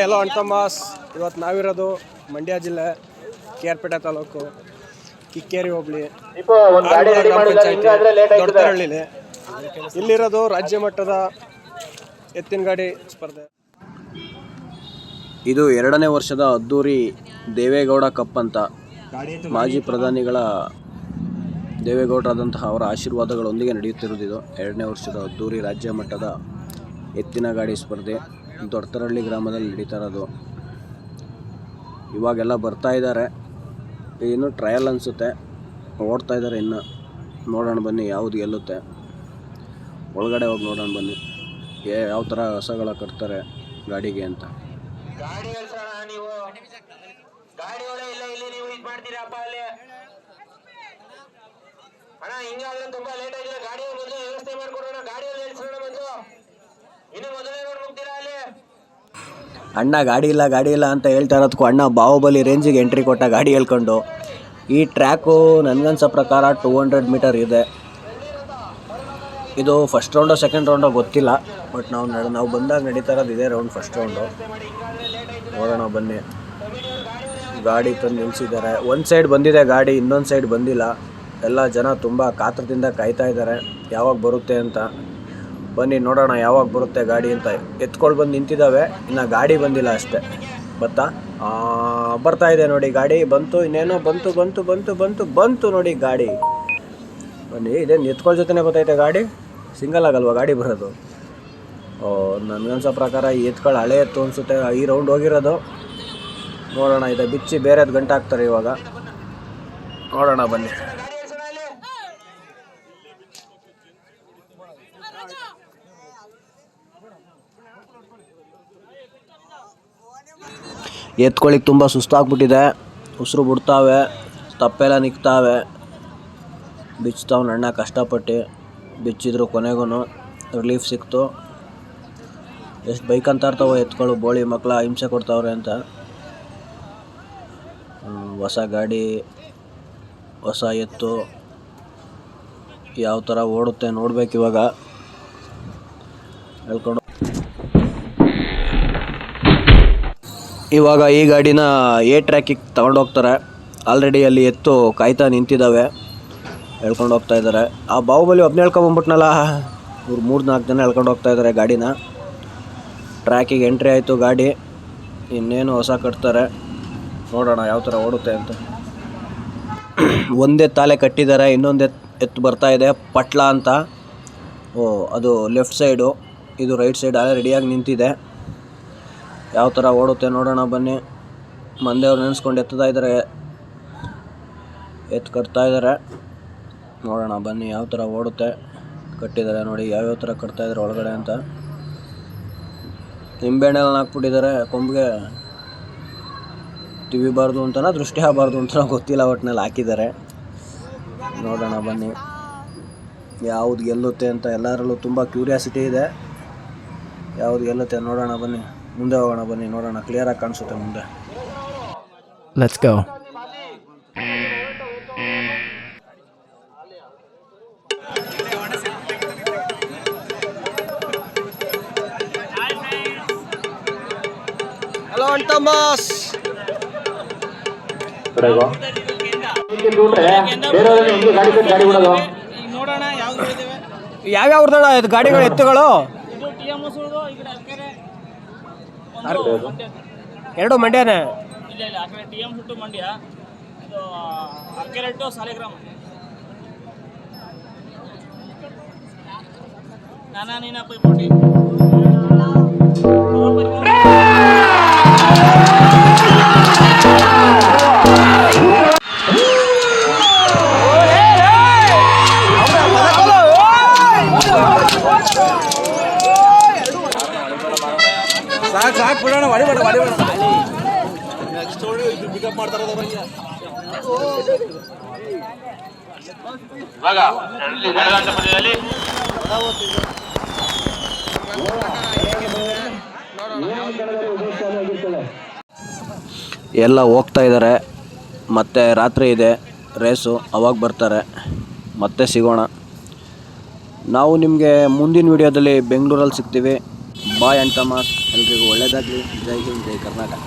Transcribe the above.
ಎಲ್ಲೋ ಅಣ್ತಮಾಸ್. ಇವತ್ತು ನಾವಿರೋದು ಮಂಡ್ಯ ಜಿಲ್ಲೆ KR ತಾಲೂಕು ಕಿಕ್ಕೇರಿ ಹೋಬಳಿ ಗ್ರಾಮ ಪಂಚಾಯತಿ ದೊಡ್ಡತರಹಳ್ಳಿಲಿ. ಇಲ್ಲಿರೋದು ರಾಜ್ಯ ಮಟ್ಟದ ಎತ್ತಿನ ಗಾಡಿ ಸ್ಪರ್ಧೆ. ಇದು 2ನೇ ವರ್ಷದ ಅದ್ದೂರಿ ದೇವೇಗೌಡ ಕಪ್ ಅಂತ ಮಾಜಿ ಪ್ರಧಾನಿಗಳ ದೇವೇಗೌಡರಾದಂತಹ ಅವರ ಆಶೀರ್ವಾದಗಳೊಂದಿಗೆ ನಡೆಯುತ್ತಿರುವುದು. ಇದು 2ನೇ ವರ್ಷದ ಅದ್ದೂರಿ ರಾಜ್ಯ ಮಟ್ಟದ ಎತ್ತಿನ ಗಾಡಿ ಸ್ಪರ್ಧೆ ದೊಡ್ಡತರಹಳ್ಳಿ ಗ್ರಾಮದಲ್ಲಿ ನಡೀತಾ ಇರೋದು. ಇವಾಗೆಲ್ಲ ಬರ್ತಾ ಇದ್ದಾರೆ, ಇನ್ನು ಟ್ರಯಲ್ ಅನಿಸುತ್ತೆ, ಓಡ್ತಾ ಇದ್ದಾರೆ. ಇನ್ನು ನೋಡೋಣ ಬನ್ನಿ ಯಾವುದು ಗೆಲ್ಲುತ್ತೆ. ಒಳಗಡೆ ಹೋಗಿ ನೋಡೋಣ ಬನ್ನಿ ಯಾವ ಥರ ಹಸಗಳ ಕಟ್ತಾರೆ ಗಾಡಿಗೆ ಅಂತ. ಅಣ್ಣ ಗಾಡಿ ಇಲ್ಲ ಅಂತ ಹೇಳ್ತಾ ಇರೋದಕ್ಕೂ ಅಣ್ಣ ಬಾಹುಬಲಿ ರೇಂಜಿಗೆ ಎಂಟ್ರಿ ಕೊಟ್ಟ ಗಾಡಿ ಹೇಳ್ಕೊಂಡು. ಈ ಟ್ರ್ಯಾಕು ನನಗನ್ಸೋ ಪ್ರಕಾರ 200 ಮೀಟರ್ ಇದೆ. ಇದು ಫಸ್ಟ್ ರೌಂಡೋ ಸೆಕೆಂಡ್ ರೌಂಡೋ ಗೊತ್ತಿಲ್ಲ, ಬಟ್ ನಾವು ಬಂದಾಗ ನಡೀತಾ ಇರೋದು ಇದೇ ರೌಂಡ್, ಫಸ್ಟ್ ರೌಂಡು. ನೋಡೋಣ ಬನ್ನಿ. ಗಾಡಿ ತಂದು ನಿಲ್ಲಿಸಿದ್ದಾರೆ. ಒಂದು ಸೈಡ್ ಬಂದಿದೆ ಗಾಡಿ, ಇನ್ನೊಂದು ಸೈಡ್ ಬಂದಿಲ್ಲ. ಎಲ್ಲ ಜನ ತುಂಬ ಕಾತರದಿಂದ ಕಾಯ್ತಾ ಇದ್ದಾರೆ ಯಾವಾಗ ಬರುತ್ತೆ ಅಂತ. ಬನ್ನಿ ನೋಡೋಣ ಯಾವಾಗ ಬರುತ್ತೆ ಗಾಡಿ ಅಂತ. ಎತ್ಕೊಂಡು ಬಂದು ನಿಂತಿದ್ದಾವೆ, ಇನ್ನು ಗಾಡಿ ಬಂದಿಲ್ಲ ಅಷ್ಟೇ. ಬರ್ತಾ ಇದೆ ನೋಡಿ ಗಾಡಿ. ಬಂತು, ಇನ್ನೇನೋ ಬಂತು ನೋಡಿ ಗಾಡಿ. ಬನ್ನಿ, ಇದೇನು ಎತ್ಕೊಳ್ಳೋ ಜೊತೆನೇ ಬರ್ತೈತೆ ಗಾಡಿ, ಸಿಂಗಲ್ ಆಗಲ್ವಾ ಗಾಡಿ ಬರೋದು? ನನಗನ್ಸೋ ಪ್ರಕಾರ ಈ ಎತ್ಗಳು ಹಳೆ ಎತ್ತು ಅನಿಸುತ್ತೆ. ಈ ರೌಂಡ್ ಹೋಗಿರೋದು. ನೋಡೋಣ, ಇದೆ ಬಿಚ್ಚಿ ಬೇರೆದು ಗಂಟೆ ಹಾಕ್ತಾರೆ ಇವಾಗ. ನೋಡೋಣ ಬನ್ನಿ. ಎತ್ಕೊಳ್ಳಿಕ್ಕೆ ತುಂಬ ಸುಸ್ತಾಗ್ಬಿಟ್ಟಿದೆ, ಉಸಿರು ಬಿಡ್ತಾವೆ, ತಪ್ಪೆಲ್ಲ ನಿಕ್ತಾವೆ. ಬಿಚ್ತಾವ್ ಅಣ್ಣ ಕಷ್ಟಪಟ್ಟು ಬಿಚ್ಚಿದ್ರು, ಕೊನೆಗೂ ರಿಲೀಫ್ ಸಿಕ್ತು. ಎಷ್ಟು ಬೈಕ್ ಅಂತ ಇರ್ತಾವೆ ಎತ್ಕೊಳ್ಳು, ಬೋಳಿ ಮಕ್ಕಳ ಹಿಂಸೆ ಕೊಡ್ತಾವ್ರೆ ಅಂತ. ಹೊಸ ಗಾಡಿ, ಹೊಸ ಎತ್ತು ಯಾವ ಥರ ಓಡುತ್ತೆ ನೋಡ್ಬೇಕು ಇವಾಗ. ಹೇಳ್ಕೊಂಡು ಇವಾಗ ಈ ಗಾಡಿನ ಎ ಟ್ರ್ಯಾಕಿಗೆ ತಗೊಂಡೋಗ್ತಾರೆ. ಆಲ್ರೆಡಿ ಅಲ್ಲಿ ಎತ್ತು ಕಾಯ್ತಾ ನಿಂತಿದ್ದಾವೆ, ಹೇಳ್ಕೊಂಡು ಹೋಗ್ತಾ ಇದ್ದಾರೆ. ಆ ಬಾಹುಬಲಿ ಒಬ್ಬನೇ ಹೇಳ್ಕೊಂಬಂದ್ಬಿಟ್ನಲ್ಲ, ಇವ್ರು 3-4 ಜನ ಹೇಳ್ಕೊಂಡು ಹೋಗ್ತಾ ಇದ್ದಾರೆ ಗಾಡಿನ. ಟ್ರ್ಯಾಕಿಗೆ ಎಂಟ್ರಿ ಆಯಿತು ಗಾಡಿ, ಇನ್ನೇನು ಹೊಸ ಕಟ್ತಾರೆ. ನೋಡೋಣ ಯಾವ ಥರ ಓಡುತ್ತೆ ಅಂತ. ಒಂದೇ ತಾಲೆ ಕಟ್ಟಿದ್ದಾರೆ, ಇನ್ನೊಂದು ಎತ್ತು ಬರ್ತಾ ಇದೆ ಪಟ್ಲ ಅಂತ. ಅದು ಲೆಫ್ಟ್ ಸೈಡು, ಇದು ರೈಟ್ ಸೈಡ್ ಅಲ್ಲೇ ರೆಡಿಯಾಗಿ ನಿಂತಿದೆ. ಯಾವ ಥರ ಓಡುತ್ತೆ ನೋಡೋಣ ಬನ್ನಿ. ಮಂದೆಯವ್ರು ನೆನೆಸ್ಕೊಂಡು ಎತ್ತಾ ಇದ್ದಾರೆ, ಎತ್ತು ಕಟ್ತಾ ಇದ್ದಾರೆ. ನೋಡೋಣ ಬನ್ನಿ ಯಾವ ಥರ ಓಡುತ್ತೆ. ಕಟ್ಟಿದ್ದಾರೆ ನೋಡಿ, ಯಾವ್ಯಾವ ಥರ ಕಟ್ತಾ ಇದ್ದಾರೆ ಒಳಗಡೆ ಅಂತ. ನಿಂಬೆಹಣ್ಣೆಲ್ಲ ಹಾಕ್ಬಿಟ್ಟಿದ್ದಾರೆ ಕೊಂಬಿಗೆ, ತಿವಿಬಾರ್ದು ಅಂತನೋ ದೃಷ್ಟಿ ಆಗಬಾರ್ದು ಅಂತನೋ ಗೊತ್ತಿಲ್ಲ, ಒಟ್ಟಿನಲ್ಲಿ ಹಾಕಿದ್ದಾರೆ. ನೋಡೋಣ ಬನ್ನಿ ಯಾವುದು ಗೆಲ್ಲುತ್ತೆ ಅಂತ. ಎಲ್ಲರಲ್ಲೂ ತುಂಬ ಕ್ಯೂರಿಯಾಸಿಟಿ ಇದೆ, ಯಾವುದು ಗೆಲ್ಲುತ್ತೆ ನೋಡೋಣ ಬನ್ನಿ. ಮುಂದೆ ಹೋಗೋಣ ಬನ್ನಿ, ನೋಡೋಣ ಕ್ಲಿಯರಾಗಿ ಕಾಣಿಸುತ್ತೆ ಮುಂದೆ. Let's go. ಹಲೋ ಅಣ್ತಮಾಸ್. ಯಾವ್ಯಾವ್ದಣ ಇದು ಗಾಡಿಗಳು, ಎತ್ತುಗಳು? ಎರಡು ಮಂಡ್ಯನೇ. ಮಂಡ್ಯ, ಅಕ್ಕೆರೆಟ್ಟು ಸಾಲಿಗ್ರಾಮ. ನಾನಾ ನೀನ ಪೈಪೋಟಿ. ಸಾಕು ಬಿಡೋಣ, ಹೊಡಿಬೇಡ. ಎಲ್ಲ ಹೋಗ್ತಾ ಇದ್ದಾರೆ. ಮತ್ತೆ ರಾತ್ರಿ ಇದೆ ರೇಸು, ಅವಾಗ ಬರ್ತಾರೆ. ಮತ್ತೆ ಸಿಗೋಣ. ನಾವು ನಿಮಗೆ ಮುಂದಿನ ವಿಡಿಯೋದಲ್ಲಿ ಬೆಂಗಳೂರಲ್ಲಿ ಸಿಗ್ತೀವಿ. ಬಾಯ್ ಆ್ಯಂಡ್ ತಮಾಸ್ ಎಲ್ರಿಗೂ ಒಳ್ಳೆಯದಾಗಲಿ. ಜೈ ಹಿಂದ್, ಜೈ ಕರ್ನಾಟಕ.